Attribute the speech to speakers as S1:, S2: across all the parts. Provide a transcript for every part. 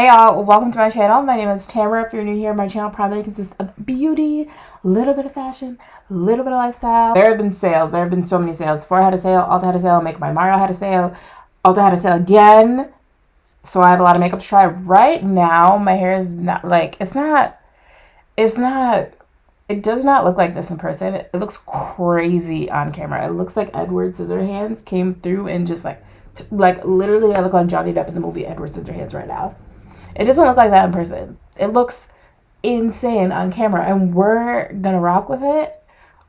S1: Hey y'all, welcome to my channel. My name is Tamara. If you're new here, my channel primarily consists of beauty, a little bit of fashion, a little bit of lifestyle. There have been sales. There have been so many sales. Sephora had a sale, ULTA had a sale, Make My Mario had a sale, ULTA had a sale again. So I have a lot of makeup to try. Right now, my hair is not like, it does not look like this in person. It looks crazy on camera. It looks like Edward Scissorhands came through and just like literally I look like Johnny Depp in the movie Edward Scissorhands right now. It doesn't look like that in person. It looks insane on camera, and we're gonna rock with it.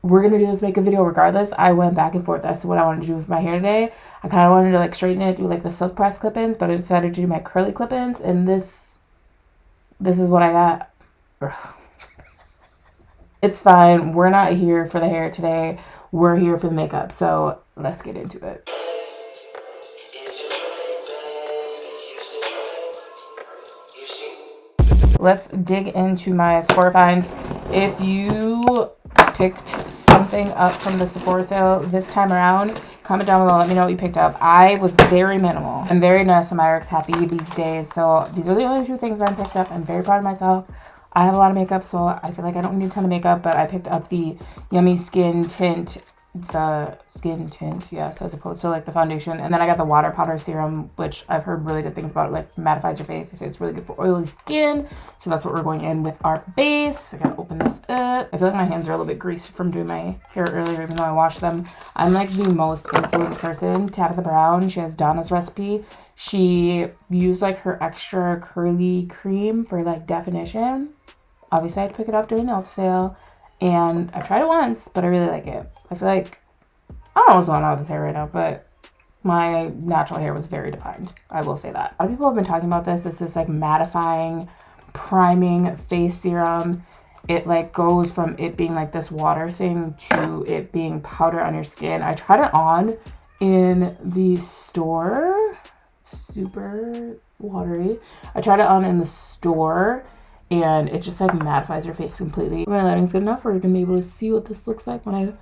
S1: We're gonna do this makeup video regardless. I went back and forth as to what I wanted to do with my hair today. I kind of wanted to like straighten it, do like the silk press clip-ins, but I decided to do my curly clip-ins, and this is what I got. It's fine. We're not here for the hair today. We're here for the makeup. So let's get into it. Let's dig into my Sephora finds. If you picked something up from the Sephora sale this time around, comment down below, let me know what you picked up. I was very minimal. I'm very Danessa Myricks happy these days, so these are the only two things I picked up. I'm very proud of myself. I have a lot of makeup, so I feel like I don't need a ton of makeup, but I picked up the Yummy Skin Tint, yes, as opposed to like the foundation. And then I got the water powder serum, which I've heard really good things about. It like mattifies your face. They say it's really good for oily skin, so that's what we're going in with our base. I gotta open this up. I feel like my hands are a little bit greasy from doing my hair earlier, even though I washed them. I'm like the most influenced person. Tabitha Brown, she has Donna's recipe. She used like her extra curly cream for like definition. Obviously I had to pick it up during the e.l.f. sale, and I've tried it once, but I really like it. I feel like, I don't know what's going on with this hair right now, but my natural hair was very defined. I will say that. A lot of people have been talking about this. This is like mattifying, priming face serum. It like goes from it being like this water thing to it being powder on your skin. I tried it on in the store. Super watery. I tried it on in the store, and it just like mattifies your face completely. My lighting's good enough where you're gonna be able to see what this looks like when I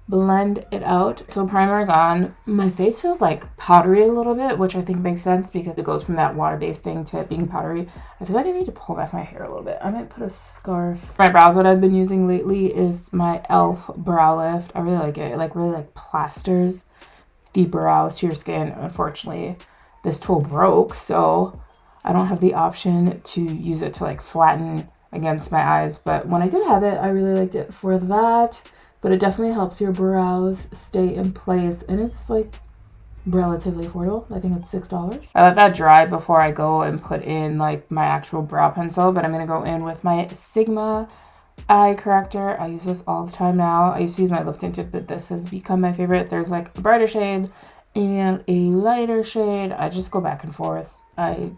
S1: blend it out. So primer is on. My face feels like powdery a little bit, which I think makes sense because it goes from that water-based thing to it being powdery. I feel like I need to pull back my hair a little bit. I might put a scarf. My brows, what I've been using lately is my e.l.f. brow lift. I really like it. It like really like plasters the brows to your skin. Unfortunately, this tool broke, so I don't have the option to use it to like flatten against my eyes. But when I did have it, I really liked it for that. But it definitely helps your brows stay in place, and it's like relatively affordable. I think it's $6. I let that dry before I go and put in like my actual brow pencil, but I'm gonna go in with my Sigma eye corrector. I use this all the time now. I used to use my lip tinted, but this has become my favorite. There's like a brighter shade and a lighter shade. I just go back and forth. I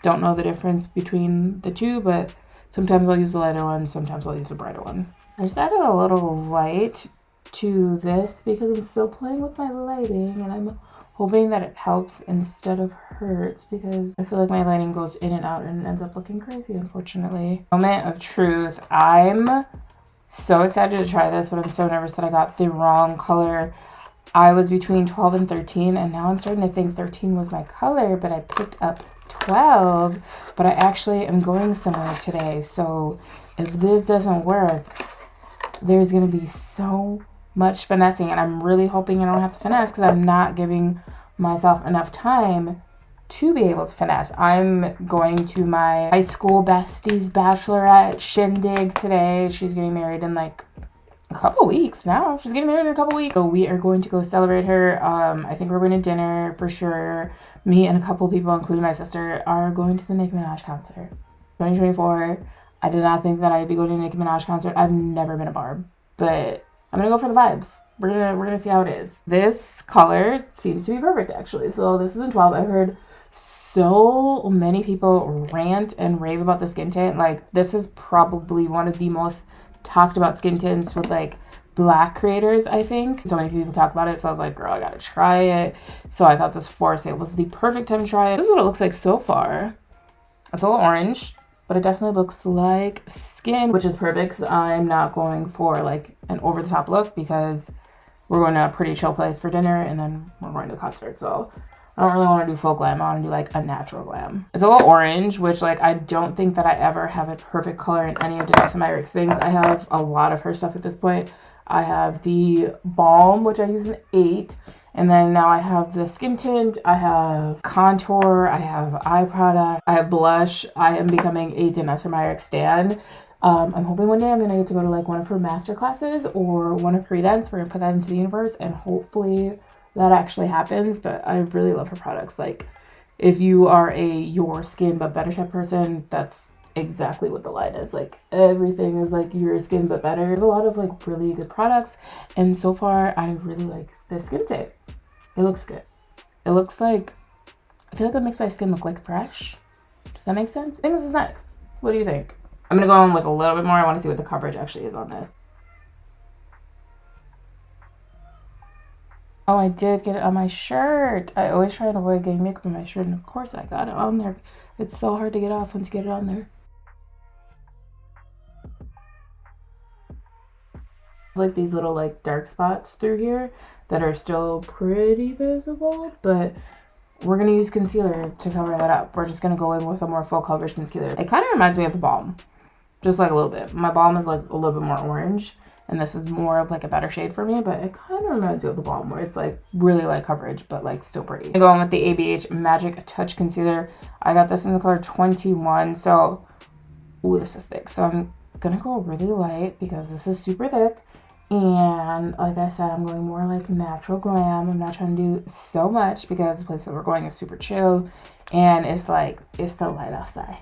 S1: don't know the difference between the two, but sometimes I'll use the lighter one, sometimes I'll use the brighter one. I just added a little light to this because I'm still playing with my lighting, and I'm hoping that it helps instead of hurts, because I feel like my lighting goes in and out and ends up looking crazy, unfortunately. Moment of truth. I'm so excited to try this, but I'm so nervous that I got the wrong color. I was between 12 and 13, and now I'm starting to think 13 was my color, but I picked up 12, but I actually am going somewhere today, so if this doesn't work, there's going to be so much finessing, and I'm really hoping I don't have to finesse because I'm not giving myself enough time to be able to finesse. I'm going to my high school bestie's bachelorette shindig today. She's getting married in like a couple weeks now. She's getting married in a couple weeks. So we are going to go celebrate her. I think we're going to dinner for sure. Me and a couple people, including my sister, are going to the Nicki Minaj concert. 2024. I did not think that I'd be going to a Nicki Minaj concert. I've never been a Barb, but I'm gonna go for the vibes. We're gonna see how it is. This color seems to be perfect, actually. So this is in 12. I've heard so many people rant and rave about the skin tint. Like, this is probably one of the most talked about skin tints with like Black creators, I think. So many people talk about it, so I was like, girl, I gotta try it. So I thought this Sephora sale was the perfect time to try it. This is what it looks like so far. It's a little orange, but it definitely looks like skin, which is perfect because I'm not going for like an over-the-top look because we're going to a pretty chill place for dinner, and then we're going to the concert. So I don't really want to do full glam. I want to do like a natural glam. It's a little orange, which like I don't think that I ever have a perfect color in any of Danessa Myricks things. I have a lot of her stuff at this point. I have the balm, which I use an 8. And then now I have the skin tint, I have contour, I have eye product, I have blush. I am becoming a Danessa Myricks stan. I'm hoping one day I'm going to get to go to like one of her master classes or one of her events. We're going to put that into the universe and hopefully that actually happens. But I really love her products. Like if you are a your skin but better type person, that's exactly what the line is. Like everything is like your skin but better. There's a lot of like really good products, and so far I really like this skin tint. It looks good. It looks like, I feel like it makes my skin look like fresh. Does that make sense? I think this is nice. What do you think? I'm gonna go on with a little bit more. I want to see what the coverage actually is on this. Oh, I did get it on my shirt. I always try and avoid getting makeup on my shirt, and of course I got it on there. It's so hard to get off once you get it on there. Like these little like dark spots through here that are still pretty visible, but we're gonna use concealer to cover that up. We're just gonna go in with a more full coverage concealer. It kind of reminds me of the balm, just like a little bit. My balm is like a little bit more orange, and this is more of like a better shade for me, but it kind of reminds me of the balm where it's like really light coverage but like still pretty. I'm going with the ABH Magic Touch Concealer. I got this in the color 21, so ooh, this is thick, so I'm gonna go really light because this is super thick. And like I said, I'm going more like natural glam. I'm not trying to do so much because the place that we're going is super chill, and it's like it's still light outside.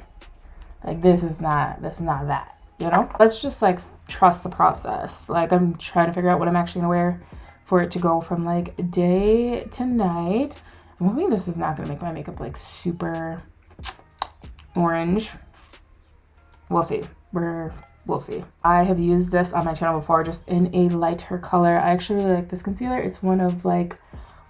S1: Like this is not that, you know? Let's just like trust the process. Like I'm trying to figure out what I'm actually gonna wear for it to go from like day to night. I'm hoping this is not gonna make my makeup like super orange. We'll see. We'll see. I have used this on my channel before, just in a lighter color. I actually really like this concealer. It's one of like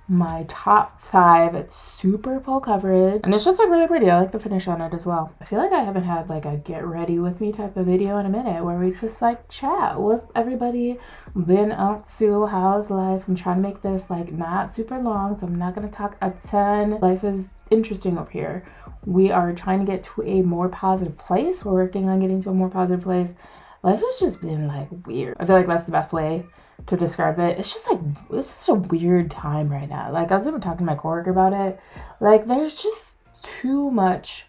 S1: my top 5. It's super full coverage, and it's just like really pretty. I like the finish on it as well. I feel like I haven't had like a get ready with me type of video in a minute where we just like chat with everybody. Been up to how's life. I'm trying to make this like not super long, so I'm not gonna talk a ton. Life is interesting over here. We are trying to get to a more positive place. We're working on getting to a more positive place. Life has just been like weird. I feel like that's the best way to describe it. It's just like, it's just a weird time right now. Like I was even talking to my coworker about it. Like there's just too much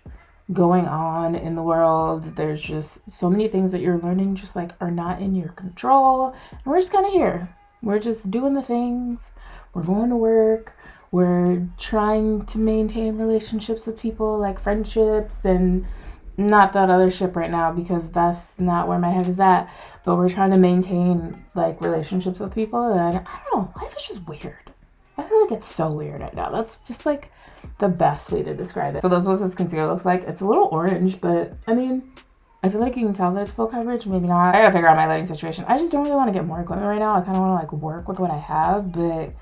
S1: going on in the world. There's just so many things that you're learning just like are not in your control. And we're just kind of here. We're just doing the things. We're going to work. We're trying to maintain relationships with people, like friendships, and not that other ship right now because that's not where my head is at. But we're trying to maintain like relationships with people, and I don't know, life is just weird. I feel like it's so weird right now. That's just like the best way to describe it. So this is what this concealer looks like. It's a little orange, but I mean, I feel like you can tell that it's full coverage. Maybe not. I gotta figure out my lighting situation. I just don't really want to get more equipment right now. I kind of want to like work with what I have, but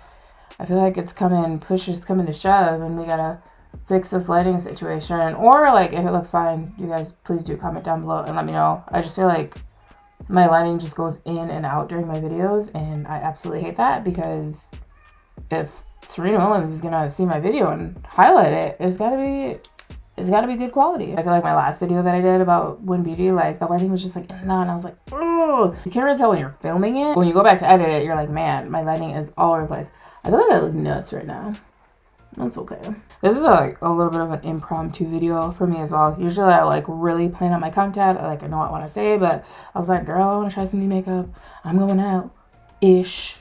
S1: I feel like it's coming, push is coming to shove, and we gotta fix this lighting situation. Or like if it looks fine, you guys please do comment down below and let me know. I just feel like my lighting just goes in and out during my videos, and I absolutely hate that because if Serena Williams is gonna see my video and highlight it, it's gotta be good quality. I feel like my last video that I did about Win Beauty, like the lighting was just like in and out, and I was like, oh, you can't really tell when you're filming it. When you go back to edit it, you're like, man, my lighting is all over the place. I feel like I look nuts right now. That's okay. This is like a little bit of an impromptu video for me as well. Usually I like really plan out my content. I know what I want to say, but I was like, girl, I want to try some new makeup. I'm going out-ish.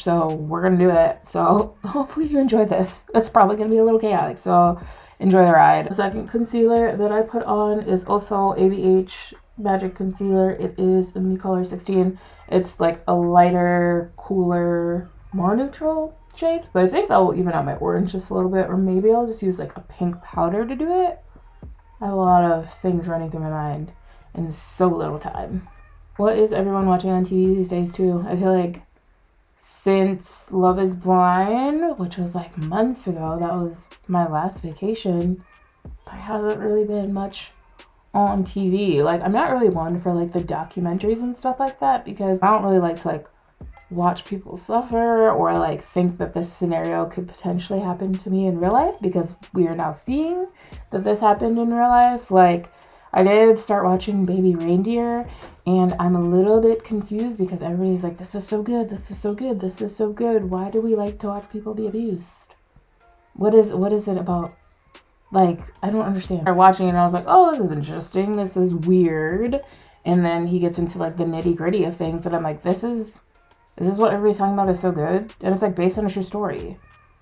S1: So we're going to do it. So hopefully you enjoy this. It's probably going to be a little chaotic. So enjoy the ride. The second concealer that I put on is also ABH Magic Concealer. It is in the color 16. It's like a lighter, cooler, more neutral shade, but I think that will even out my orange just a little bit, or maybe I'll just use like a pink powder to do it. I have a lot of things running through my mind in so little time. What is everyone watching on TV these days too? I feel like since Love is Blind, which was like months ago, that was my last vacation, there hasn't really been much on TV. Like I'm not really one for like the documentaries and stuff like that because I don't really like to like watch people suffer or like think that this scenario could potentially happen to me in real life, because we are now seeing that this happened in real life. Like, I did start watching Baby Reindeer, and I'm a little bit confused because everybody's like, this is so good, this is so good, this is so good. Why do we like to watch people be abused? What is it about? Like, I don't understand. I started watching it and I was like, oh, this is interesting, this is weird. And then he gets into like the nitty gritty of things that I'm like, is this what everybody's talking about is so good? And it's like based on a true story.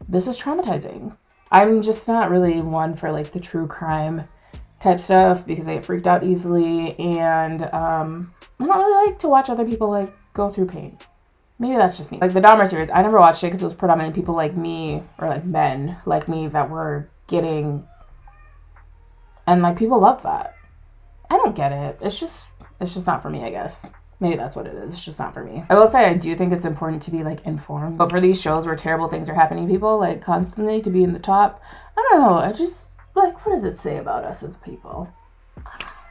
S1: This is traumatizing. I'm just not really one for like the true crime type stuff because I get freaked out easily, and I don't really like to watch other people like go through pain. Maybe that's just me. Like the Dahmer series, I never watched it because it was predominantly people like me, or like men like me, that were getting, and like people love that. I don't get it. It's just not for me, I guess. Maybe that's what it is. It's just not for me. I will say I do think it's important to be like informed, but for these shows where terrible things are happening to people like constantly, to be in the top, I don't know. I just like, what does it say about us as people?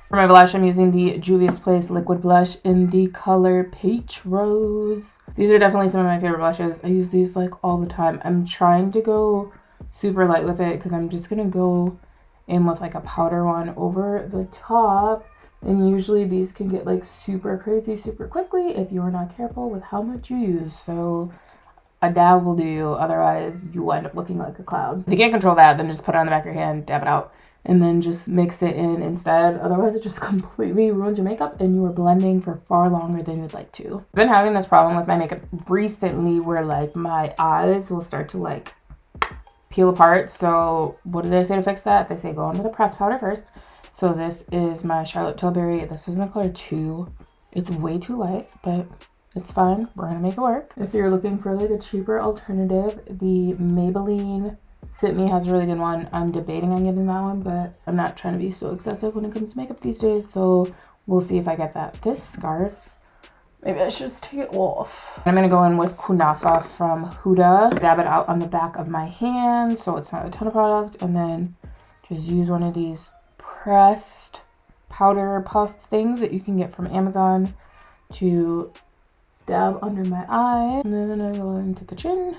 S1: For my blush, I'm using the Juvias Place Liquid Blush in the color Peach Rose. These are definitely some of my favorite blushes. I use these like all the time. I'm trying to go super light with it because I'm just gonna go in with like a powder one over the top. And usually these can get like super crazy super quickly if you are not careful with how much you use. So a dab will do, otherwise you will end up looking like a cloud. If you can't control that, then just put it on the back of your hand, dab it out, and then just mix it in instead. Otherwise it just completely ruins your makeup and you are blending for far longer than you'd like to. I've been having this problem with my makeup recently where like my eyes will start to like peel apart. So what do they say to fix that? They say go under the pressed powder first. So this is my Charlotte Tilbury. This is in the color 2. It's way too light, but it's fine. We're gonna make it work. If you're looking for like a cheaper alternative, the Maybelline Fit Me has a really good one. I'm debating on getting that one, but I'm not trying to be so excessive when it comes to makeup these days. So we'll see if I get that. This scarf, maybe I should just take it off. I'm gonna go in with Kunafa from Huda. Dab it out on the back of my hand so it's not a ton of product, and then just use one of these pressed powder puff things that you can get from Amazon to dab under my eye. And then I go into the chin,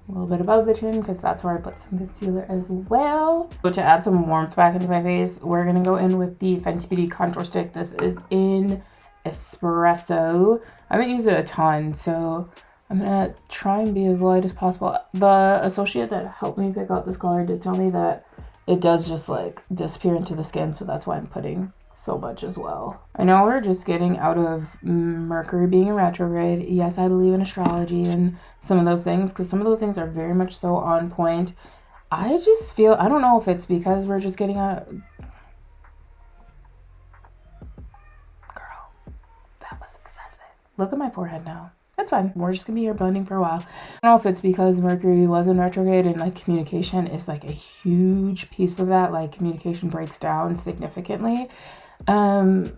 S1: a little bit above the chin because that's where I put some concealer as well. So to add some warmth back into my face, we're gonna go in with the Fenty Beauty contour stick. This is in Espresso. I haven't used it a ton, so I'm gonna try and be as light as possible. The associate that helped me pick out this color did tell me that it does just like disappear into the skin, so that's why I'm putting so much as well. I know we're just getting out of Mercury being in retrograde. Yes, I believe in astrology and some of those things, because some of those things are very much so on point. I just feel, I don't know if it's because we're just getting out. Girl, that was excessive. Look at my forehead now. That's fine. We're just gonna be here blending for a while. I don't know if it's because Mercury was in retrograde and like communication is like a huge piece of that. Like communication breaks down significantly. I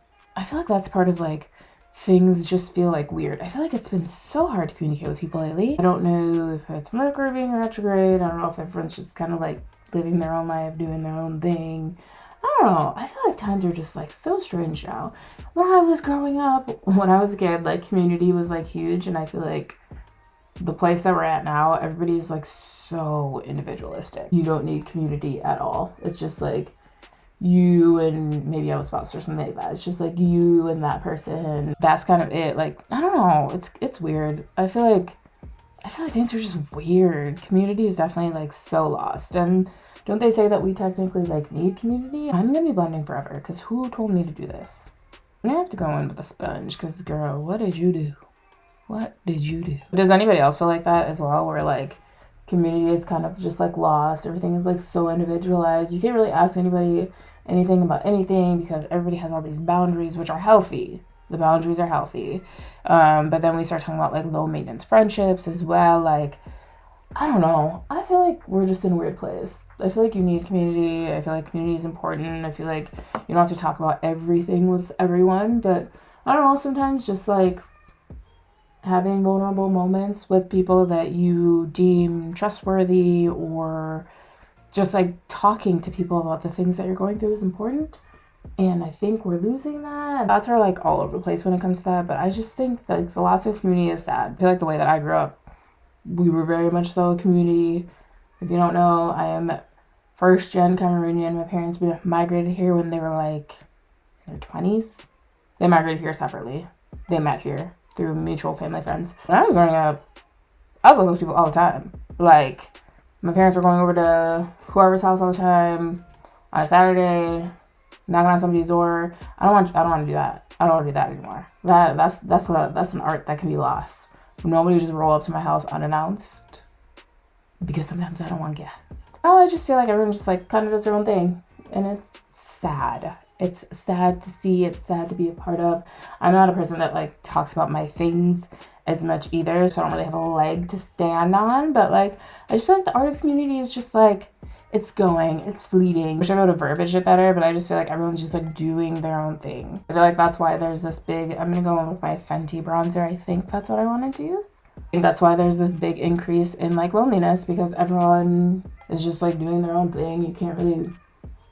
S1: feel like that's part of like things just feel like weird. I feel like it's been so hard to communicate with people lately. I don't know if it's Mercury being retrograde. I don't know if everyone's just kind of like living their own life, doing their own thing. I don't know. I feel like times are just like so strange now. When I was growing up, when I was a kid, like community was like huge, and I feel like the place that we're at now, everybody's like so individualistic. You don't need community at all. It's just like you and maybe a spouse or something like that. It's just like you and that person. That's kind of it. Like, I don't know. It's weird. I feel like things are just weird. Community is definitely like so lost. And don't they say that we technically like need community? I'm gonna be blending forever because who told me to do this? I'm gonna have to go in with a sponge because girl, what did you do? What did you do? Does anybody else feel like that as well? Where like community is kind of just like lost. Everything is like so individualized. You can't really ask anybody anything about anything because everybody has all these boundaries, which are healthy. The boundaries are healthy. But then we start talking about like low maintenance friendships as well. Like, I don't know. I feel like we're just in a weird place. I feel like you need community. I feel like community is important. I feel like you don't have to talk about everything with everyone. But I don't know, sometimes just like having vulnerable moments with people that you deem trustworthy, or just like talking to people about the things that you're going through is important. And I think we're losing that. That's are like all over the place when it comes to that. But I just think that the Lasso community is sad. I feel like the way that I grew up, we were very much so a community. If you don't know, I am first gen Cameroonian. My parents migrated here when they were like in their 20s. They migrated here separately. They met here through mutual family friends. When I was growing up, I was with those people all the time. Like, my parents were going over to whoever's house all the time on a Saturday, knocking on somebody's door. I don't want to do that. I don't want to do that anymore. That's an art that can be lost. Nobody just roll up to my house unannounced, because sometimes I don't want guests. Oh, I just feel like everyone just like kind of does their own thing, and it's sad. It's sad to see. It's sad to be a part of. I'm not a person that like talks about my things as much either, so I don't really have a leg to stand on. But like, I just feel like the art community is just like, it's going, it's fleeting. I wish I would have verbiage it better, but I just feel like everyone's just like doing their own thing. I feel like that's why there's this big, I'm gonna go in with my Fenty bronzer. I think that's what I wanted to use. I think that's why there's this big increase in like loneliness, because everyone is just like doing their own thing. You can't really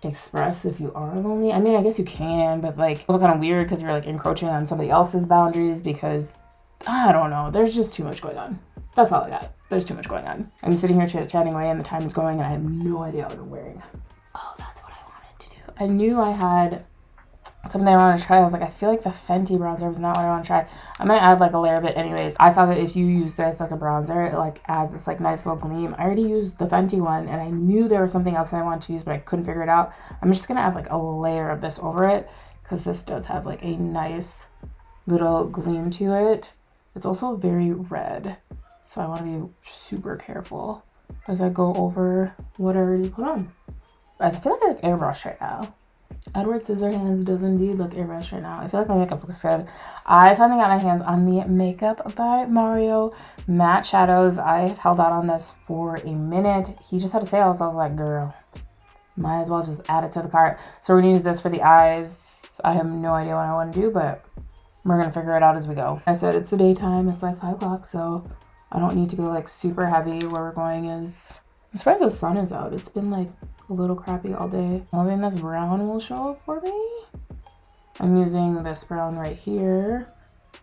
S1: express if you are lonely. I mean, I guess you can, but like, it's also kind of weird because you're like encroaching on somebody else's boundaries, because I don't know, there's just too much going on. That's all I got. There's too much going on. I'm sitting here chit-chatting away and the time is going and I have no idea what I'm wearing. Oh, that's what I wanted to do. I knew I had something I wanted to try. I was like, I feel like the Fenty bronzer was not what I want to try. I'm going to add like a layer of it anyways. I thought that if you use this as a bronzer, it like adds this like nice little gleam. I already used the Fenty one and I knew there was something else that I wanted to use, but I couldn't figure it out. I'm just going to add like a layer of this over it, because this does have like a nice little gleam to it. It's also very red, so I want to be super careful as I go over what I already put on. I feel like I look airbrushed right now. Edward Scissorhands does indeed look airbrushed right now. I feel like my makeup looks good. I finally got my hands on the Makeup by Mario matte shadows. I've held out on this for a minute. He just had a sale, so I was like, girl, might as well just add it to the cart. So we're gonna use this for the eyes. I have no idea what I want to do, but we're gonna figure it out as we go. I said it's the daytime, it's like 5 o'clock, so I don't need to go like super heavy. Where we're going is, I'm surprised the sun is out. It's been like a little crappy all day. Hoping this brown will show up for me. I'm using this brown right here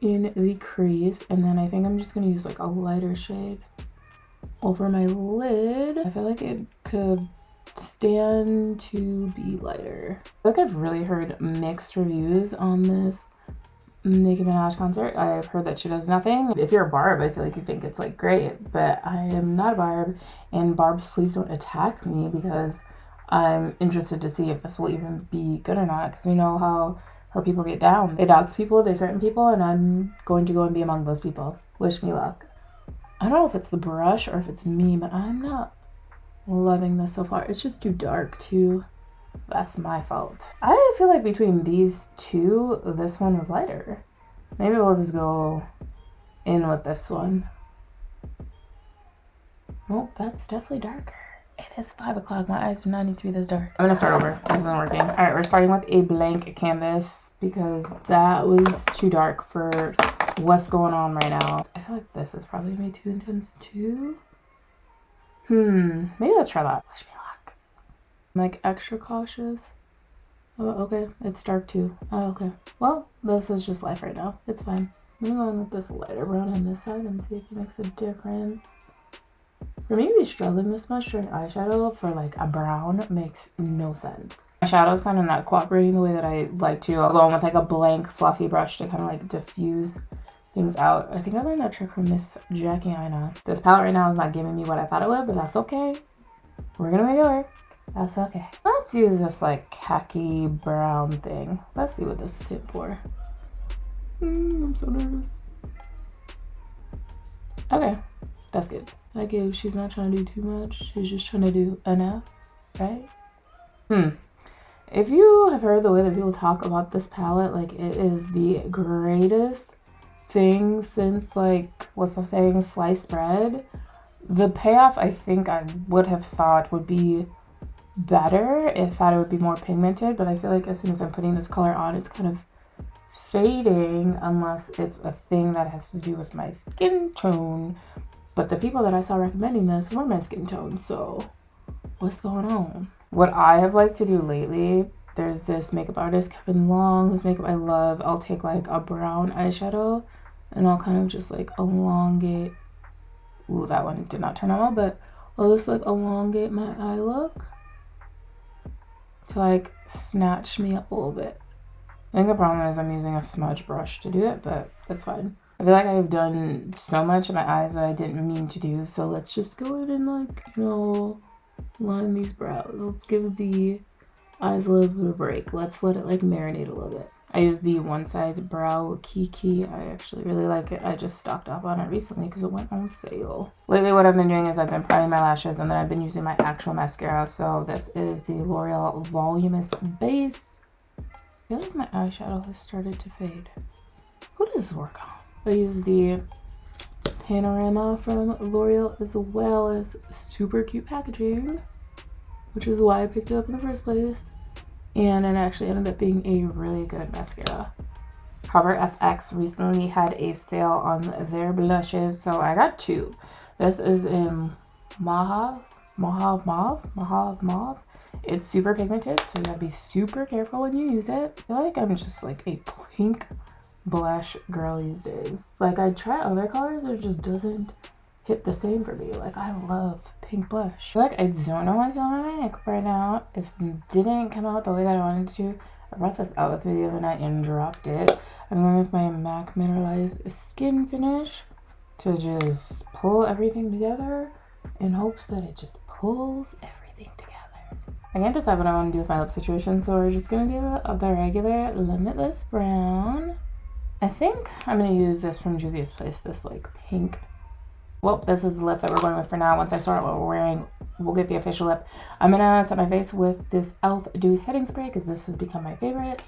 S1: in the crease, and then I think I'm just gonna use like a lighter shade over my lid. I feel like it could stand to be lighter. I feel like I've really heard mixed reviews on this Nicki Minaj concert. I've heard that she does nothing. If you're a Barb, I feel like you think it's like great, but I am not a Barb, and Barbs, please don't attack me, because I'm interested to see if this will even be good or not, because we know how her people get down. They dox people, they threaten people, and I'm going to go and be among those people. Wish me luck. I don't know if it's the brush or if it's me, but I'm not loving this so far. It's just too dark too. That's my fault. I feel like between these two, this one was lighter. Maybe we'll just go in with this one. Nope, that's definitely darker. It is 5 o'clock. My eyes do not need to be this dark. I'm gonna start over. This isn't working. All right, we're starting with a blank canvas because that was too dark for what's going on right now. I feel like this is probably gonna be too intense too. Maybe let's try that. Wish me luck. I'm like extra cautious. Oh, okay. It's dark too. Oh, okay. Well, this is just life right now. It's fine. I'm gonna go in with this lighter brown on this side and see if it makes a difference. For me to be struggling this much during eyeshadow for like a brown makes no sense. My shadow is kind of not cooperating the way that I like to. I'll go in with like a blank fluffy brush to kind of like diffuse things out. I think I learned that trick from Miss Jackie Aina. This palette right now is not giving me what I thought it would, but that's okay. We're gonna make it work. That's okay. Let's use this like khaki brown thing. Let's see what this is hit for. I'm so nervous. Okay, that's good. Like, if she's not trying to do too much, she's just trying to do enough, right? If you have heard the way that people talk about this palette, like, it is the greatest thing since, like, what's the saying, sliced bread. The payoff, I think I would have thought would be better if that it would be more pigmented, but I feel like as soon as I'm putting this color on, it's kind of fading unless it's a thing that has to do with my skin tone. But the people that I saw recommending this were my skin tone, so what's going on? What I have liked to do lately there's this makeup artist, Kevin Long, whose makeup I love. I'll take like a brown eyeshadow and I'll kind of just like elongate. Ooh, that one did not turn out well, but I'll just like elongate my eye look to like snatch me up a little bit. I think the problem is I'm using a smudge brush to do it, but that's fine. I feel like I've done so much in my eyes that I didn't mean to do, so let's just go in and like, you know, line these brows. Let's give the eyes a little bit of a break. Let's let it like marinate a little bit. I use the One Size browkiki. I actually really like it. I just stocked up on it recently because it went on sale. Lately what I've been doing is I've been priming my lashes and then I've been using my actual mascara. So this is the L'Oreal Voluminous Base. I feel like my eyeshadow has started to fade. Who does this work on? I use the Panorama from L'Oreal as well as super cute packaging, which is why I picked it up in the first place. And it actually ended up being a really good mascara. Coverfx recently had a sale on their blushes, so I got two. This is in Mauve. It's super pigmented, so you gotta be super careful when you use it. I feel like I'm just like a pink blush girl these days. Like I try other colors, it just doesn't hit the same for me. Like I love pink blush. I feel like I don't know how to feel my makeup right now. It didn't come out the way that I wanted it to. I brought this out with me the other night and dropped it. I'm going with my MAC Mineralized Skin Finish to just pull everything together in hopes that it just pulls everything together. I can't decide what I want to do with my lip situation, so we're just going to do the regular Limitless Brown. I think I'm going to use this from Juvias Place, this like pink. Well, this is the lip that we're going with for now. Once I sort out what we're wearing, we'll get the official lip. I'm going to set my face with this e.l.f. Dewy Setting Spray because this has become my favorite.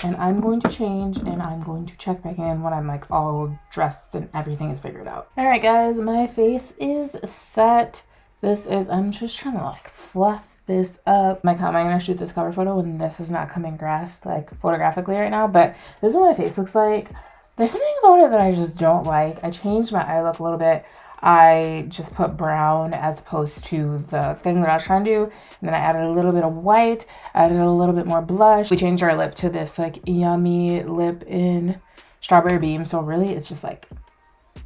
S1: And I'm going to change and I'm going to check back in when I'm like all dressed and everything is figured out. All right, guys, my face is set. I'm just trying to like fluff this up. I'm gonna shoot this cover photo and this is not coming grasped like photographically right now, but this is what my face looks like. There's something about it that I just don't like. I changed my eye look a little bit. I just put brown as opposed to the thing that I was trying to do. And then I added a little bit of white, added a little bit more blush. We changed our lip to this like yummy lip in Strawberry Beam. So really it's just like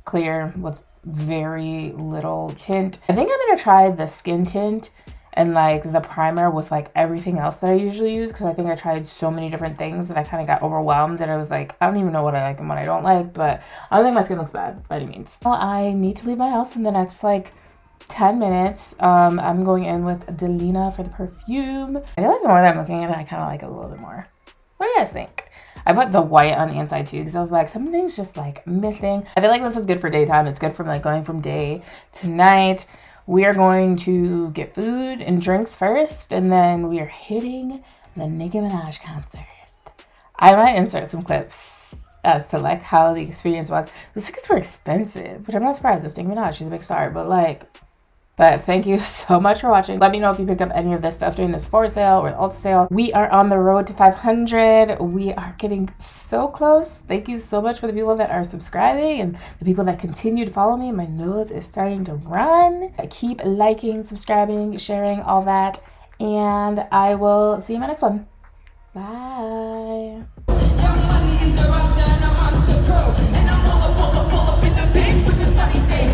S1: clear with very little tint. I think I'm gonna try the skin tint and like the primer with like everything else that I usually use, because I think I tried so many different things that I kind of got overwhelmed that I was like, I don't even know what I like and what I don't like, but I don't think my skin looks bad by any means. Well, I need to leave my house in the next like 10 minutes. I'm going in with Delina for the perfume. I feel like the more that I'm looking at it, I kind of like it a little bit more. What do you guys think? I put the white on the inside too because I was like, something's just like missing. I feel like this is good for daytime. It's good for like going from day to night. We are going to get food and drinks first, and then we are hitting the Nicki Minaj concert. I might insert some clips as to like how the experience was. The tickets were expensive, which I'm not surprised. It's Nicki Minaj, she's a big star, but thank you so much for watching. Let me know if you picked up any of this stuff during the Sephora sale or the ULTA sale. We are on the road to 500. We are getting so close. Thank you so much for the people that are subscribing and the people that continue to follow me. My nose is starting to run. Keep liking, subscribing, sharing, all that. And I will see you in my next one. Bye. Money is the roster and I'm monster pro. And I'm all up in the bank with the funny face.